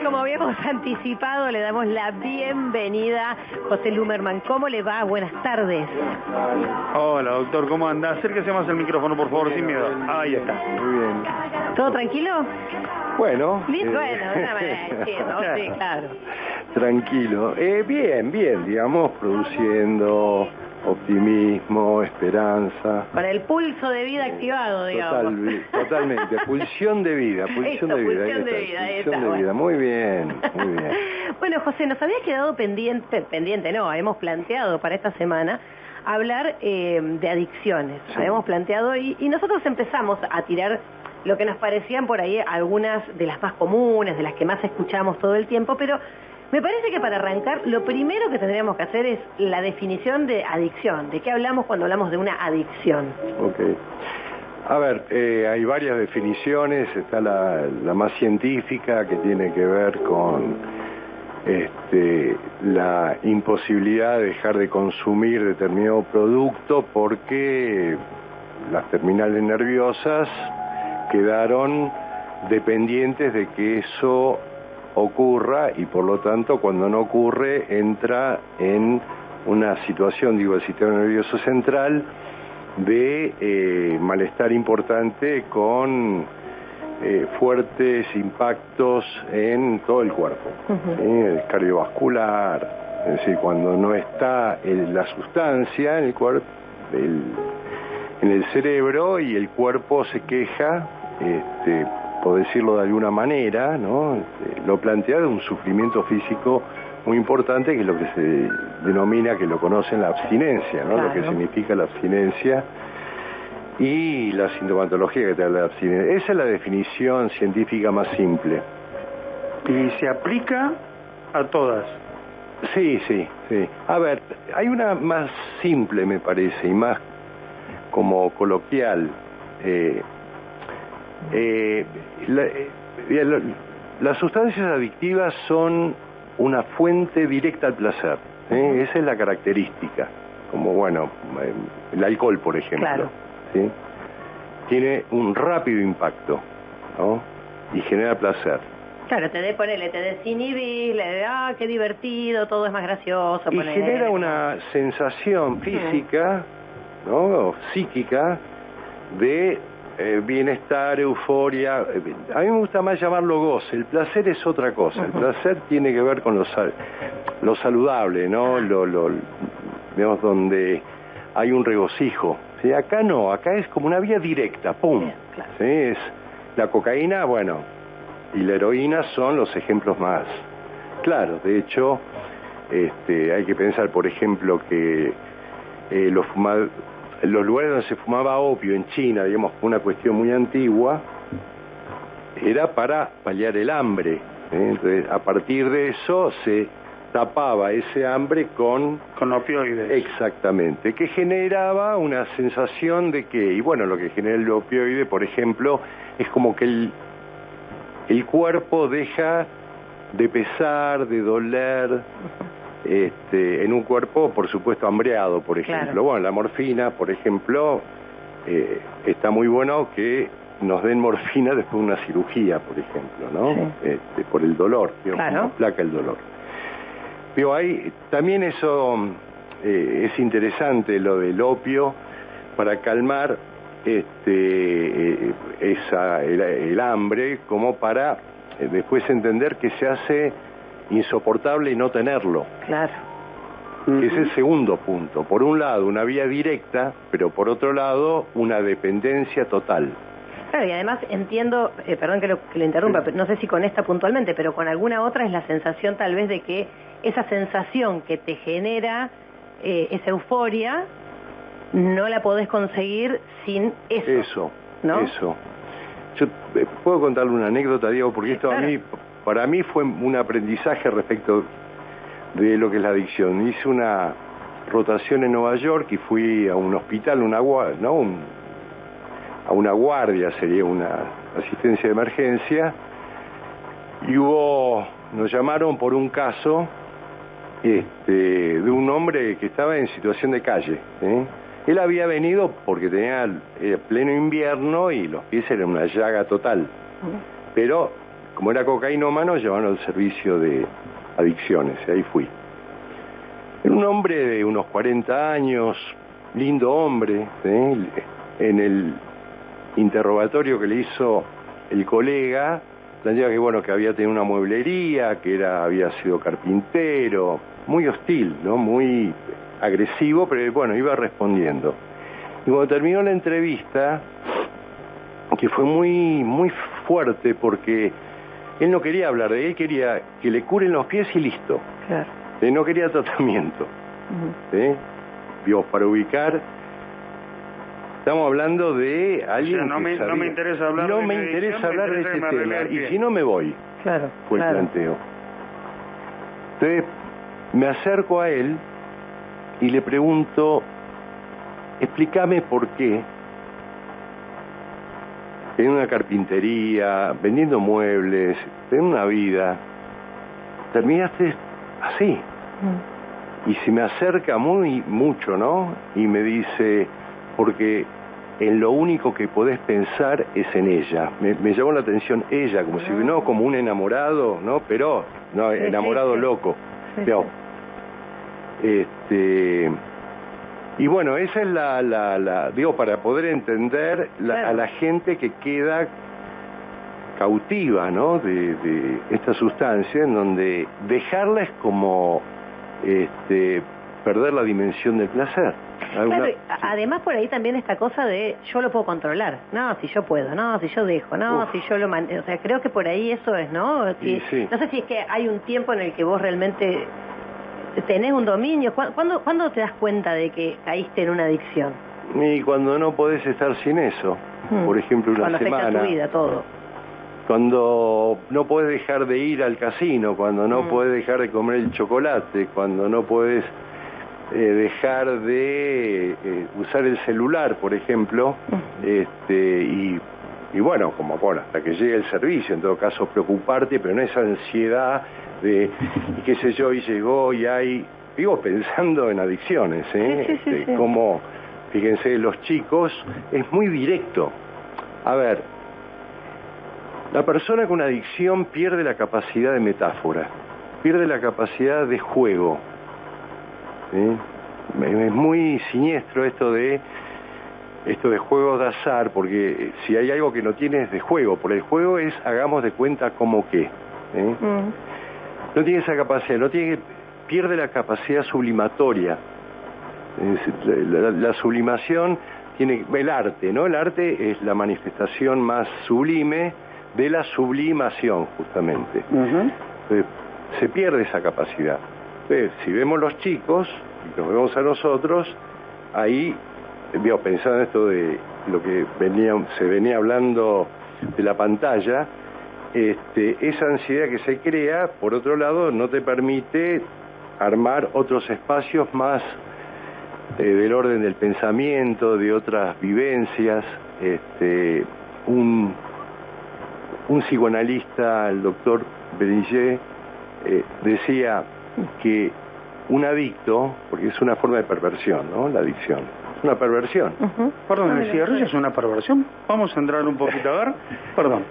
como habíamos anticipado, le damos la bienvenida a José Lumerman. ¿Cómo le va? Buenas tardes. Hola, doctor, ¿cómo anda? Acérquese más al micrófono, por favor, sin miedo. Ahí está. Muy bien. ¿Todo tranquilo? Bueno. Bueno, de una manera de decirlo, sí, claro. Tranquilo. Bien, digamos, produciendo optimismo, esperanza. Con el pulso de vida activado, digamos. Totalmente. Pulsión de vida, Pulsión de vida. Muy bien, muy bien. Bueno, José, nos había quedado pendiente no, hemos planteado para esta semana hablar de adicciones. Sí. Habíamos planteado y nosotros empezamos a tirar lo que nos parecían por ahí algunas de las más comunes, de las que más escuchamos todo el tiempo, pero me parece que para arrancar lo primero que tendríamos que hacer es la definición de adicción. ¿De qué hablamos cuando hablamos de una adicción? Ok. A ver, hay varias definiciones. Está la más científica, que tiene que ver con la imposibilidad de dejar de consumir determinado producto porque las terminales nerviosas quedaron dependientes de que eso ocurra, y por lo tanto cuando no ocurre entra en una situación, el sistema nervioso central, de malestar importante con fuertes impactos en todo el cuerpo, el cardiovascular. Es decir, cuando no está la sustancia en el cuerpo, en el cerebro, y el cuerpo se queja, por decirlo de alguna manera, ¿no? Lo plantea de un sufrimiento físico muy importante, que es lo que se denomina, que lo conocen, la abstinencia, ¿no? Claro. Lo que significa la abstinencia y la sintomatología que te da la abstinencia. Esa es la definición científica más simple. ¿Y se aplica a todas? Sí. A ver, hay una más simple, me parece, y más como coloquial. Las sustancias adictivas son una fuente directa al placer. Esa es la característica. Como, bueno, el alcohol, por ejemplo. Claro. ¿Sí? Tiene un rápido impacto, ¿no? Y genera placer. Claro, te desinhibís, qué divertido, todo es más gracioso. Y genera una sensación física, ¿no? O psíquica, de bienestar, euforia. A mí me gusta más llamarlo goce. El placer es otra cosa. El placer tiene que ver con lo saludable, ¿no? Digamos, donde hay un regocijo. ¿Sí? Acá no, acá es como una vía directa, ¡pum! Bien, claro. ¿Sí? Es la cocaína, bueno, y la heroína son los ejemplos más claros. De hecho, hay que pensar, por ejemplo, que los lugares donde se fumaba opio en China, digamos, una cuestión muy antigua, era para paliar el hambre. Entonces, a partir de eso se tapaba ese hambre con opioides. Exactamente, que generaba una sensación de que, y bueno, lo que genera el opioide, por ejemplo, es como que el cuerpo deja de pesar, de doler, en un cuerpo, por supuesto, hambreado, por ejemplo. Claro. Bueno, la morfina, por ejemplo, está muy bueno que nos den morfina después de una cirugía, por ejemplo, ¿no? Sí. Por el dolor, claro. Como aplaca el dolor. Pero también eso es interesante, lo del opio, para calmar el hambre, como para después entender que se hace insoportable y no tenerlo. Claro. Es el segundo punto. Por un lado, una vía directa, pero por otro lado, una dependencia total. Claro, y además entiendo, perdón que lo interrumpa, pero no sé si con esta puntualmente, pero con alguna otra es la sensación tal vez de que esa sensación que te genera esa euforia, no la podés conseguir sin eso. Eso, ¿no? Eso. Yo puedo contarle una anécdota, Diego, porque esto claro. Para mí fue un aprendizaje respecto de lo que es la adicción. Hice una rotación en Nueva York y fui a un hospital, a una guardia, sería una asistencia de emergencia, y nos llamaron por un caso de un hombre que estaba en situación de calle. Él había venido porque tenía pleno invierno y los pies eran una llaga total, pero como era cocainómano, llevaron al servicio de adicciones, y ahí fui. Era un hombre de unos 40 años, lindo hombre, ¿sí? En el interrogatorio que le hizo el colega, planteaba que bueno, que había tenido una mueblería, que había sido carpintero, muy hostil, ¿no? Muy agresivo, pero bueno, iba respondiendo. Y cuando terminó la entrevista, que fue muy fuerte, porque él no quería hablar de él, quería que le curen los pies y listo. Claro. No quería tratamiento. ¿Sí? Digo, para ubicar, estamos hablando de alguien, o sea, no me interesa hablar no de me interesa hablar de ese tema, y si no me voy. Claro, fue el planteo. Entonces me acerco a él y le pregunto, explícame por qué en una carpintería, vendiendo muebles, en una vida, terminaste así. Y se me acerca mucho, ¿no? Y me dice, porque en lo único que podés pensar es en ella. Me llamó la atención ella, como si no, como un enamorado, ¿no? Pero, no, sí, enamorado sí, loco. Sí, pero, y bueno, esa es digo, para poder entender claro, a la gente que queda cautiva, ¿no? De esta sustancia, en donde dejarla es como perder la dimensión del placer. Claro, además por ahí también esta cosa de yo lo puedo controlar, no, si yo puedo, no, si yo dejo, no, si yo lo o sea, creo que por ahí eso es, ¿no? Si, sí. No sé si es que hay un tiempo en el que vos realmente tenés un dominio. ¿Cuándo te das cuenta de que caíste en una adicción? Y cuando no podés estar sin eso, por ejemplo, una semana. Cuando afecta tu vida, todo. Cuando no podés dejar de ir al casino, cuando no podés dejar de comer el chocolate, cuando no podés dejar de usar el celular, por ejemplo, y bueno, como bueno, hasta que llegue el servicio, en todo caso preocuparte, pero no esa ansiedad de, qué sé yo, y llegó y hay, digo, pensando en adicciones, sí. Como, fíjense, los chicos, es muy directo. A ver, la persona con adicción pierde la capacidad de metáfora, pierde la capacidad de juego. ¿Sí? Es muy siniestro esto de juegos de azar, porque si hay algo que no tiene es de juego, por el juego es hagamos de cuenta como que. No tiene esa capacidad, pierde la capacidad sublimatoria. La sublimación tiene el arte, ¿no? El arte es la manifestación más sublime de la sublimación, justamente. Se pierde esa capacidad. Entonces, si vemos los chicos, y nos vemos a nosotros, ahí, pensando en esto de lo que se venía hablando de la pantalla, esa ansiedad que se crea, por otro lado, no te permite armar otros espacios más del orden del pensamiento, de otras vivencias. Un psicoanalista, el doctor Berillet, decía que un adicto, porque es una forma de perversión, ¿no? La adicción es una perversión. Perdón, ¿el cigarrillo es una perversión? Vamos a entrar un poquito a ver. Perdón.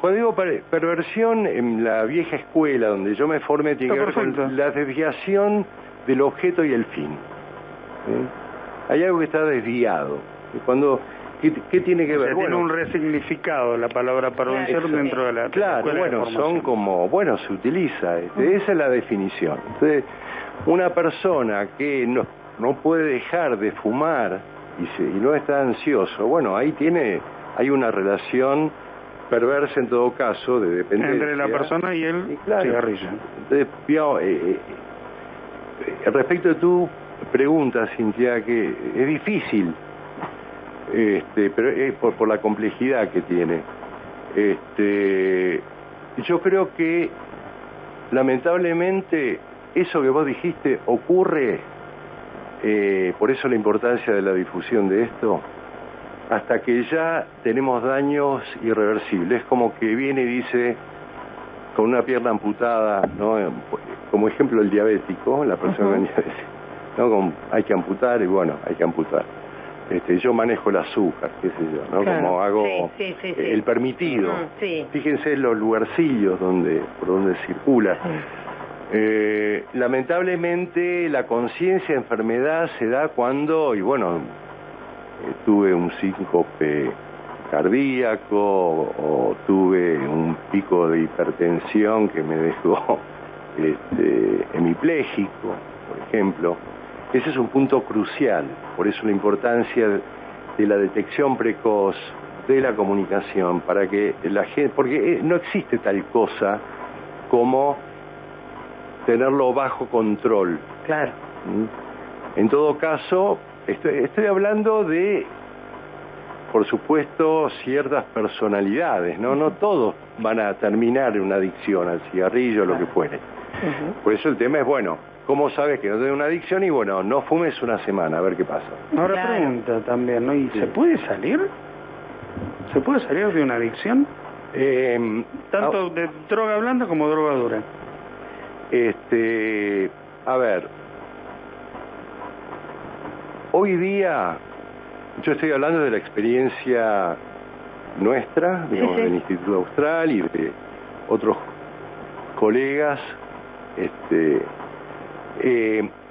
Cuando digo perversión, en la vieja escuela donde yo me formé, tiene que ver con la desviación del objeto y el fin. Hay algo que está desviado. ¿Qué tiene que ver? Tiene un resignificado la palabra perversión dentro de la claro, bueno, son como, bueno, se utiliza, esa es la definición. Entonces, una persona que no puede dejar de fumar y no está ansioso, bueno, ahí hay una relación perversa en todo caso de dependencia entre la persona y el cigarrillo. Entonces, respecto de tu pregunta, Cintia, que es difícil, pero es por la complejidad que tiene. Yo creo que lamentablemente eso que vos dijiste ocurre, por eso la importancia de la difusión de esto, hasta que ya tenemos daños irreversibles. Es como que viene y dice, con una pierna amputada, ¿no? Como ejemplo el diabético, la persona con diabetes, ¿no? Hay que amputar y bueno, hay que amputar. yo manejo el azúcar, qué sé yo, ¿no? Claro. Como hago Sí. el permitido. Sí. Fíjense los lugarcillos por donde circula. Lamentablemente la conciencia de enfermedad se da cuando, y bueno, tuve un síncope cardíaco o tuve un pico de hipertensión que me dejó hemipléjico, por ejemplo. Ese es un punto crucial, por eso la importancia de la detección precoz, de la comunicación, para que la gente, porque no existe tal cosa como tenerlo bajo control. Claro. En todo caso, estoy hablando de, por supuesto, ciertas personalidades, ¿no? No todos van a terminar en una adicción al cigarrillo, lo que fuere. Por eso el tema es, bueno, ¿cómo sabes que no tienes una adicción? Y bueno, no fumes una semana, a ver qué pasa. Ahora Claro. pregunta también, ¿no? ¿Y se puede salir? ¿Se puede salir de una adicción? Tanto de droga blanda como droga dura. A ver, hoy día, yo estoy hablando de la experiencia nuestra, digamos, del Instituto Austral y de otros colegas.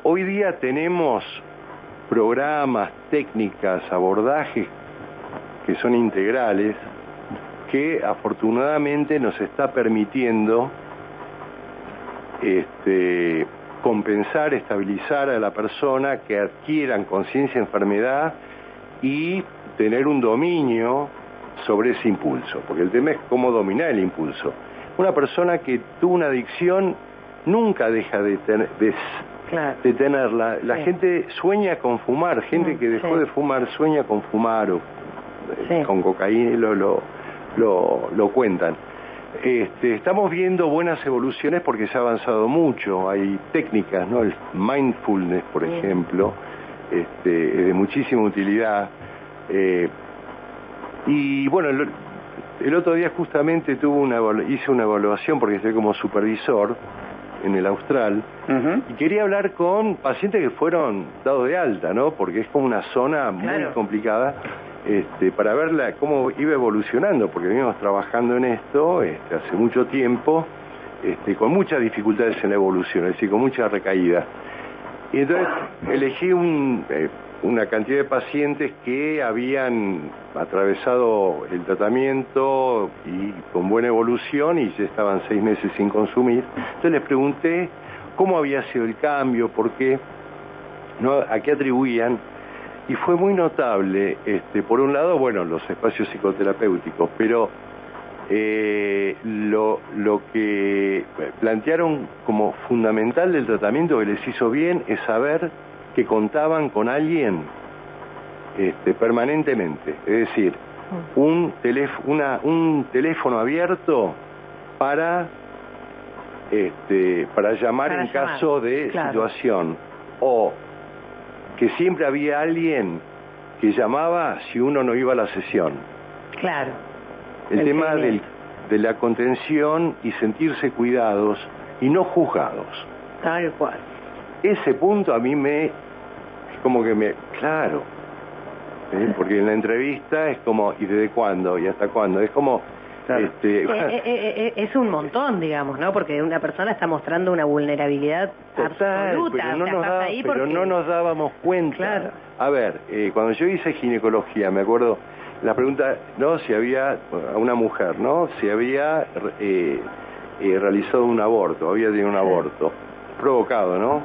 Hoy día tenemos programas, técnicas, abordajes que son integrales, que afortunadamente nos está permitiendo compensar, estabilizar a la persona, que adquieran conciencia de enfermedad y tener un dominio sobre ese impulso, porque el tema es cómo dominar el impulso. Una persona que tuvo una adicción nunca deja de tenerla. La gente sueña con fumar, gente que dejó de fumar sueña con fumar o con cocaína, lo cuentan. Estamos viendo buenas evoluciones porque se ha avanzado mucho. Hay técnicas, ¿no? El mindfulness, por ejemplo, es de muchísima utilidad. Y bueno, el otro día justamente hice una evaluación porque estoy como supervisor en el Austral, y quería hablar con pacientes que fueron dados de alta, ¿no? Porque es como una zona muy complicada, para ver cómo iba evolucionando, porque venimos trabajando en esto hace mucho tiempo, con muchas dificultades en la evolución, es decir, con mucha recaída. Y entonces elegí una cantidad de pacientes que habían atravesado el tratamiento y con buena evolución y ya estaban 6 meses sin consumir. Entonces les pregunté cómo había sido el cambio, por qué, ¿no? A qué atribuían, y fue muy notable, por un lado, bueno, los espacios psicoterapéuticos, pero lo que plantearon como fundamental del tratamiento que les hizo bien es saber que contaban con alguien permanentemente, es decir, un teléfono abierto para llamar en caso de situación, o que siempre había alguien que llamaba si uno no iba a la sesión. Claro. El tema de la contención y sentirse cuidados y no juzgados. Tal cual. Ese punto a mí claro, porque en la entrevista es como, ¿y desde cuándo? ¿Y hasta cuándo? Es como, es un montón, digamos, ¿no? Porque una persona está mostrando una vulnerabilidad absoluta. Pero no nos dábamos cuenta. Claro. A ver, cuando yo hice ginecología, me acuerdo, la pregunta, ¿no? Si había, a una mujer, ¿no? Si había realizado un aborto, había tenido un aborto provocado, ¿no?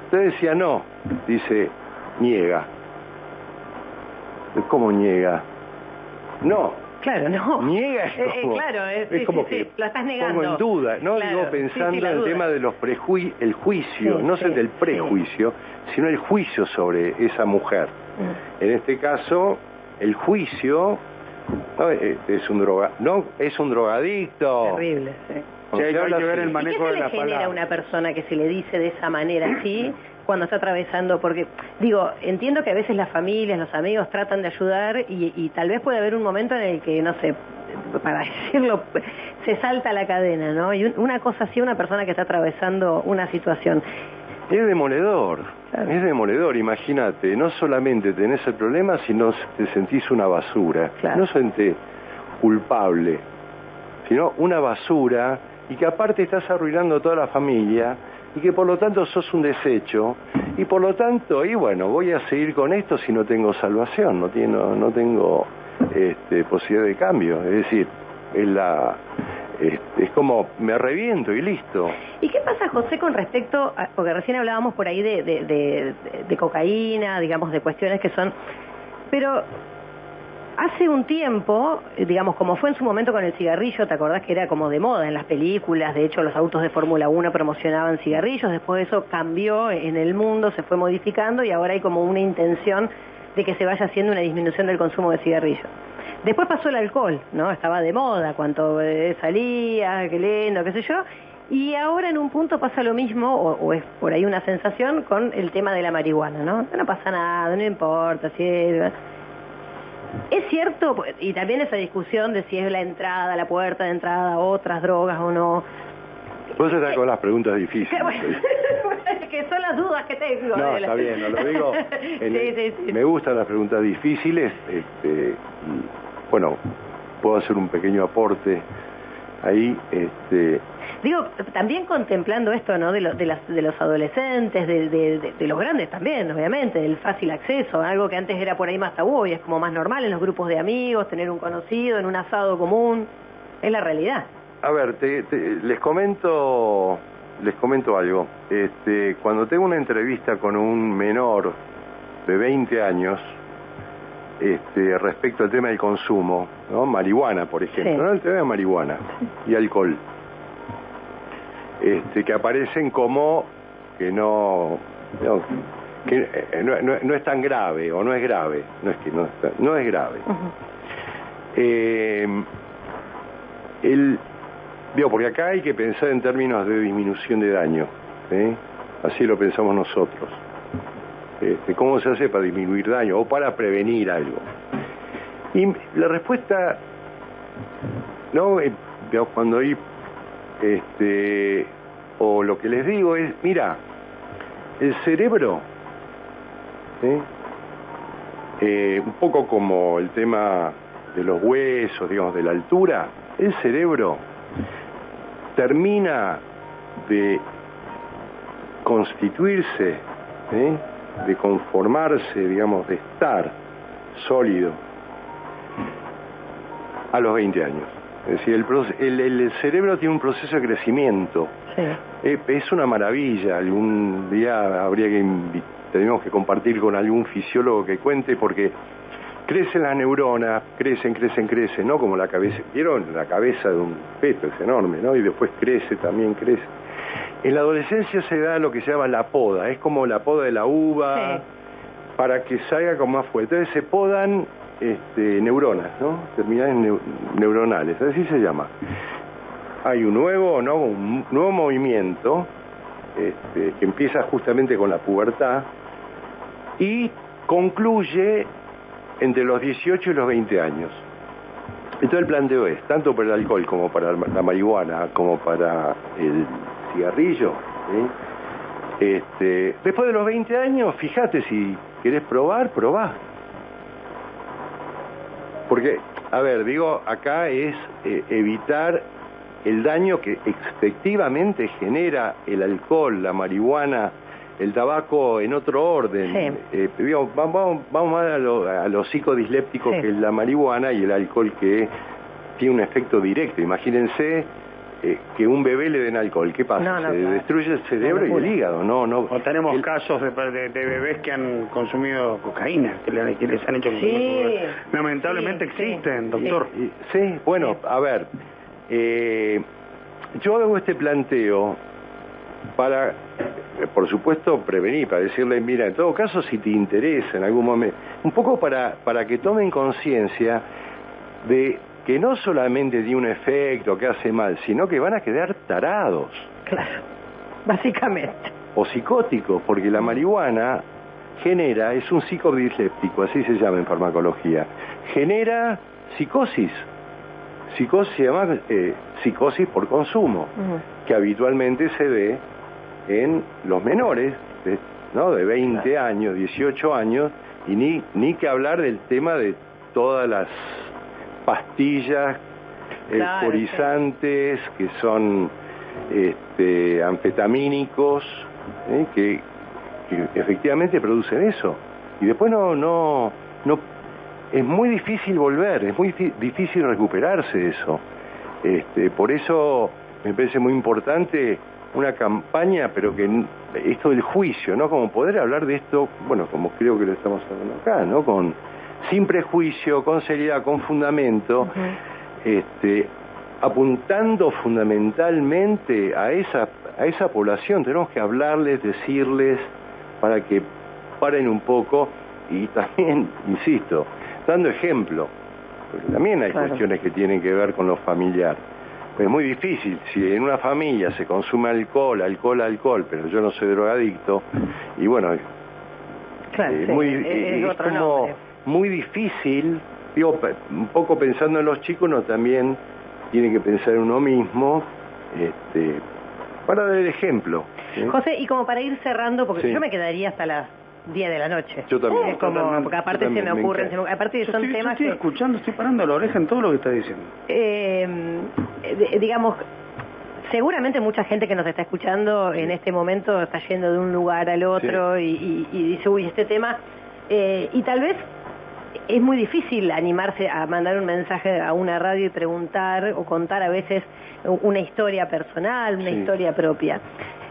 Entonces decía no, dice, niega. ¿Cómo niega? No. Claro, no. Niega es como, claro, es como que lo estás negando. pongo en duda, ¿no? Claro, Digo, pensando en el duda. tema de los el juicio, no es el del prejuicio, sino el juicio sobre esa mujer. En este caso, el juicio, ¿no? Es un drogadicto. Terrible, sí. Sí, hay que ver el manejo de la palabra. ¿Qué se le genera a una persona que se le dice de esa manera así cuando está atravesando? Porque, digo, entiendo que a veces las familias, los amigos tratan de ayudar y tal vez puede haber un momento en el que, no sé, para decirlo, se salta la cadena, ¿no? Y una cosa así, una persona que está atravesando una situación. Es demoledor. Claro. Es demoledor, imagínate, no solamente tenés el problema, sino te sentís una basura. Claro. No sentís culpable, sino una basura, y que aparte estás arruinando toda la familia, y que por lo tanto sos un desecho, y por lo tanto, y bueno, voy a seguir con esto si no tengo salvación, no tengo posibilidad de cambio. Es decir, es como me reviento y listo. ¿Y qué pasa, José, con respecto a, porque recién hablábamos por ahí de cocaína, digamos, de cuestiones que son, pero hace un tiempo, digamos, como fue en su momento con el cigarrillo, ¿te acordás que era como de moda en las películas? De hecho, los autos de Fórmula 1 promocionaban cigarrillos, después eso cambió en el mundo, se fue modificando y ahora hay como una intención de que se vaya haciendo una disminución del consumo de cigarrillos. Después pasó el alcohol, ¿no? Estaba de moda, cuanto salía, qué lindo, qué sé yo, y ahora en un punto pasa lo mismo, o es por ahí una sensación, con el tema de la marihuana, ¿no? No pasa nada, no importa, si es cierto, y también esa discusión de si es la entrada, la puerta de entrada a otras drogas o no. Vos estás con las preguntas difíciles. Que son las dudas que tengo. No, está bien, no lo digo. Sí. Me gustan las preguntas difíciles. Bueno, puedo hacer un pequeño aporte ahí. Digo, también contemplando esto, ¿no? De los adolescentes, de los grandes también, obviamente, del fácil acceso, algo que antes era por ahí más tabú y es como más normal en los grupos de amigos, tener un conocido, en un asado común, es la realidad. A ver, les comento algo. Cuando tengo una entrevista con un menor de 20 años, respecto al tema del consumo, ¿no? Marihuana, por ejemplo, sí. ¿No? El tema de marihuana y alcohol, que aparecen como que no es tan grave, o no es grave, no es grave. Uh-huh. Porque acá hay que pensar en términos de disminución de daño, ¿sí? Así lo pensamos nosotros. ¿Cómo se hace para disminuir daño o para prevenir algo? Y la respuesta, ¿no? Cuando hay, o lo que les digo es, mira, el cerebro, ¿sí? Un poco como el tema de los huesos, digamos, de la altura, el cerebro termina de constituirse, ¿sí? De conformarse, digamos, de estar sólido a los 20 años. Es decir, el cerebro tiene un proceso de crecimiento. Sí. Es una maravilla. Algún día tenemos que compartir con algún fisiólogo que cuente, porque crecen las neuronas, crecen, ¿no? Como la cabeza, ¿vieron? La cabeza de un feto es enorme, ¿no? Y después crece. En la adolescencia se da lo que se llama la poda, es como la poda de la uva, sí, para que salga con más fuerte. Entonces se podan neuronas, ¿no? Terminales neuronales, así se llama. Hay un nuevo movimiento que empieza justamente con la pubertad y concluye entre los 18 y los 20 años. Entonces el planteo es, tanto para el alcohol como para la marihuana, como para el cigarrillo, ¿sí? Después de los 20 años, fíjate, si querés probá. Porque, a ver, digo, acá es evitar el daño que efectivamente genera el alcohol, la marihuana, el tabaco en otro orden. Sí. Vamos más a lo psicodisléptico, sí, que es la marihuana, y el alcohol, que tiene un efecto directo. Imagínense que un bebé le den alcohol, ¿qué pasa? Se destruye el cerebro y el hígado. O tenemos casos de bebés que han consumido cocaína, que les han hecho consumir. Sí, lamentablemente existen, doctor. Sí, bueno, a ver, yo hago este planteo para, por supuesto, prevenir, para decirles, mira, en todo caso, si te interesa en algún momento, un poco para que tomen conciencia de que no solamente tiene un efecto que hace mal, sino que van a quedar tarados. Claro, básicamente. O psicóticos, porque la marihuana es un psicodisléptico, así se llama en farmacología, genera psicosis. Psicosis, además, psicosis por consumo, que habitualmente se ve en los menores ¿no? De 20 años, 18 años, y ni que hablar del tema de todas las pastillas euforizantes que son anfetamínicos, que efectivamente producen eso. Y después no es muy difícil volver, es muy difícil recuperarse de eso. Por eso me parece muy importante una campaña, pero que esto del juicio, ¿no? Como poder hablar de esto, bueno, como creo que lo estamos hablando acá, ¿no? Sin prejuicio, con seriedad, con fundamento, apuntando fundamentalmente a esa población. Tenemos que hablarles, decirles, para que paren un poco, y también, insisto, dando ejemplo, porque también hay cuestiones que tienen que ver con lo familiar. Es muy difícil, si en una familia se consume alcohol, pero yo no soy drogadicto, y bueno, es como muy difícil, digo, un poco pensando en los chicos, uno también tiene que pensar en uno mismo, para dar el ejemplo. José, y como para ir cerrando, porque yo me quedaría hasta las 10 de la noche. Yo también. Porque aparte se me ocurren, aparte son temas estoy escuchando, estoy parando la oreja en todo lo que está diciendo. Digamos, seguramente mucha gente que nos está escuchando en este momento está yendo de un lugar al otro y dice, uy, este tema, y tal vez es muy difícil animarse a mandar un mensaje a una radio y preguntar o contar a veces una historia personal, una historia propia.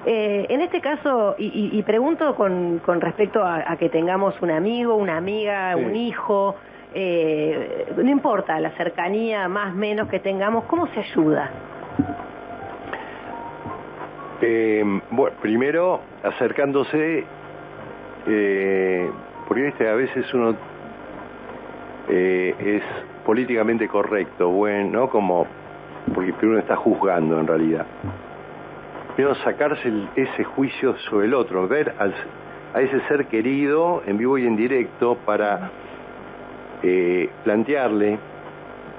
En este caso, y pregunto con respecto a que tengamos un amigo, una amiga, un hijo, no importa la cercanía, más menos que tengamos, ¿cómo se ayuda? Bueno, primero acercándose, porque a veces uno es políticamente correcto, bueno, como porque uno está juzgando en realidad. Primero sacarse ese juicio sobre el otro, ver a ese ser querido en vivo y en directo para plantearle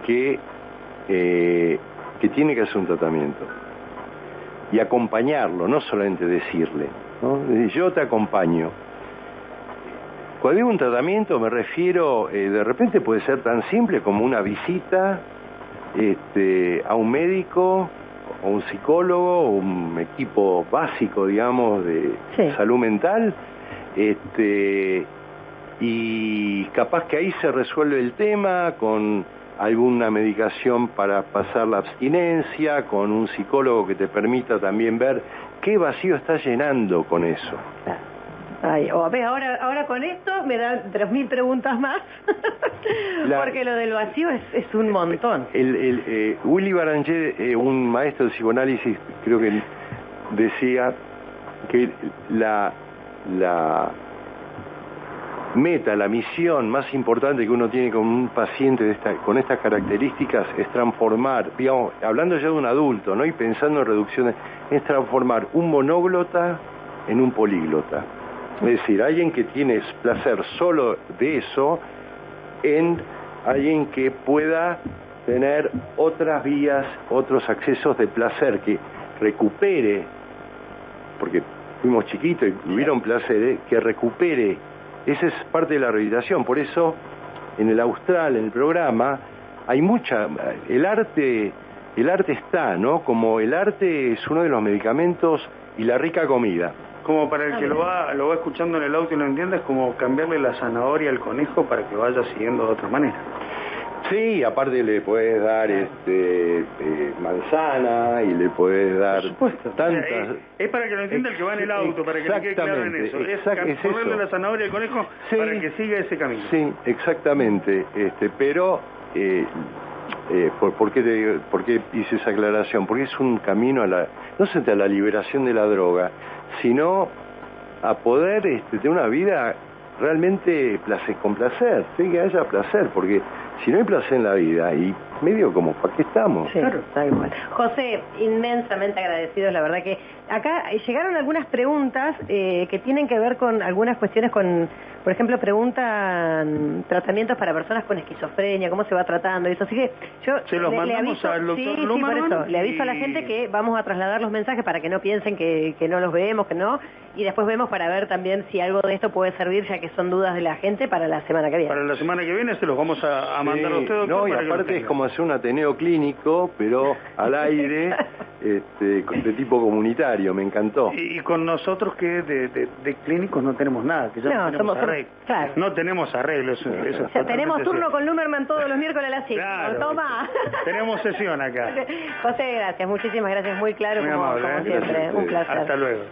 que tiene que hacer un tratamiento y acompañarlo, no solamente decirle, ¿no? Yo te acompaño. Cuando digo un tratamiento me refiero, de repente puede ser tan simple como una visita a un médico o un psicólogo, o un equipo básico, digamos, de salud mental, y capaz que ahí se resuelve el tema con alguna medicación para pasar la abstinencia, con un psicólogo que te permita también ver qué vacío estás llenando con eso. Ay, ahora con esto me dan 3.000 preguntas más, porque lo del vacío es un montón. Willy Baranger, un maestro de psicoanálisis, creo que decía que la meta, la misión más importante que uno tiene con un paciente con estas características es transformar, digamos, hablando ya de un adulto, ¿no? Y pensando en reducciones, es transformar un monóglota en un políglota. Es decir, alguien que tiene placer solo de eso, en alguien que pueda tener otras vías, otros accesos de placer, que recupere, porque fuimos chiquitos y tuvieron placer, que recupere. Esa es parte de la rehabilitación. Por eso, en el Austral, en el programa, hay el arte está, ¿no? Como el arte es uno de los medicamentos y la rica comida. Como para el que lo va escuchando en el auto y no entiende, es como cambiarle la zanahoria al conejo para que vaya siguiendo de otra manera. Sí, aparte le puedes dar manzana y le puedes dar tantas... Es para que lo entienda el que va en el auto, para que le quede claro en eso. Es ponerle la zanahoria al conejo para que siga ese camino. Sí, exactamente. Pero, ¿por qué hice esa aclaración? Porque es un camino no solamente a la liberación de la droga, sino a poder tener una vida realmente con placer, ¿sí? Que haya placer, porque si no hay placer en la vida, y medio como, ¿para qué estamos? Sí, claro. Tal cual. José, inmensamente agradecidos, la verdad que acá llegaron algunas preguntas que tienen que ver con algunas cuestiones con, por ejemplo, preguntan tratamientos para personas con esquizofrenia, cómo se va tratando y eso, así que yo se los mandamos al doctor Luhrmann. Sí, por eso, le aviso a la gente que vamos a trasladar los mensajes para que no piensen que no los vemos, que no, y después vemos para ver también si algo de esto puede servir, ya que son dudas de la gente, para la semana que viene. Para la semana que viene se los vamos a mandar a usted, doctor. No, y aparte es como hacer un ateneo clínico, pero al aire, de tipo comunitario, me encantó. Y con nosotros que de clínicos no tenemos nada, que ya no tenemos arreglo. Claro. No tenemos arreglo, eso o sea, tenemos turno con Luhrmann todos los miércoles a las 5. Claro, Toma. Tenemos sesión acá. José, gracias, muchísimas gracias, muy claro, muy como amable, siempre. Gracias. Un placer. Hasta luego.